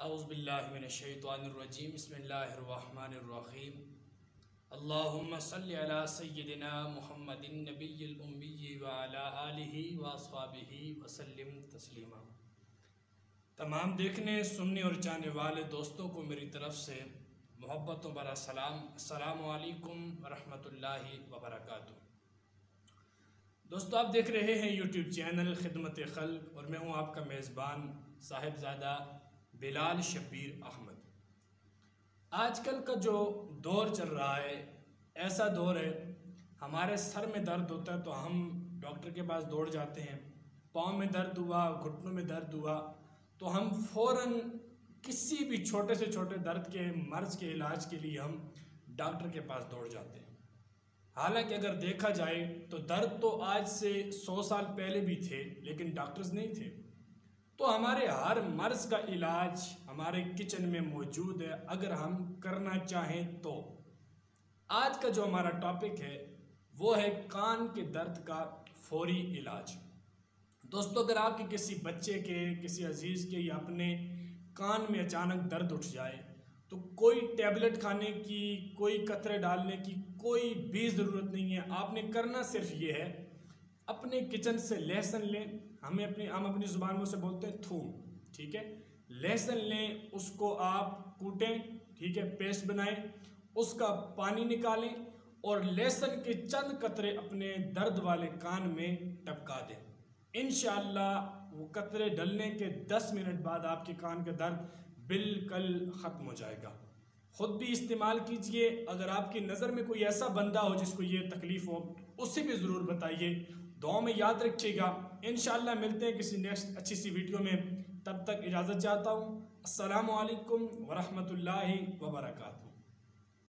औज़ुबिल्लाहिमिनश्शैतानिर्रजीम बिस्मिल्लाहिर्रहमानिर्रहीम अल्लाहुम्मा सल्लि अला सय्यिदिना मुहम्मदिन नबिय्यिल उम्मी व अला आलिहि व अस्हाबिहि वसल्लिम तस्लीमा। तमाम देखने सुनने और चाहने वाले दोस्तों को मेरी तरफ़ से मोहब्बतों भरा सलाम। अस्सलामु अलैकुम व रहमतुल्लाहि व बरकातुहू। दोस्तों, आप देख रहे हैं यूट्यूब चैनल खिदमत खल्क और मैं हूं आपका मेज़बान साहिबजादा बिलाल शब्बीर अहमद। आजकल का जो दौर चल रहा है, ऐसा दौर है, हमारे सर में दर्द होता है तो हम डॉक्टर के पास दौड़ जाते हैं। पाँव में दर्द हुआ, घुटनों में दर्द हुआ तो हम फ़ौरन किसी भी छोटे से छोटे दर्द के मर्ज़ के इलाज के लिए हम डॉक्टर के पास दौड़ जाते हैं। हालांकि अगर देखा जाए तो दर्द तो आज से 100 साल पहले भी थे, लेकिन डॉक्टर्स नहीं थे। तो हमारे हर मर्ज़ का इलाज हमारे किचन में मौजूद है, अगर हम करना चाहें तो। आज का जो हमारा टॉपिक है वो है कान के दर्द का फौरी इलाज। दोस्तों, अगर आपके किसी बच्चे के, किसी अजीज़ के या अपने कान में अचानक दर्द उठ जाए तो कोई टैबलेट खाने की, कोई कतरे डालने की कोई भी ज़रूरत नहीं है। आपने करना सिर्फ ये है, अपने किचन से लहसुन लें। हम अपनी ज़ुबान में उसे बोलते हैं थूम, ठीक है। लहसुन लें, उसको आप कूटें, ठीक है, पेस्ट बनाएं, उसका पानी निकालें और लहसुन के चंद कतरे अपने दर्द वाले कान में टपका दें। इंशाअल्लाह वो कतरे डलने के 10 मिनट बाद आपके कान का दर्द बिल्कुल ख़त्म हो जाएगा। ख़ुद भी इस्तेमाल कीजिए। अगर आपकी नज़र में कोई ऐसा बंदा हो जिसको ये तकलीफ़ हो, उसे भी ज़रूर बताइए। दुआ में याद रखिएगा। इंशाअल्लाह मिलते हैं किसी नेक्स्ट अच्छी सी वीडियो में। तब तक इजाज़त चाहता हूँ। अस्सलामु अलैकुम व रहमतुल्लाहि व बरकातुहू।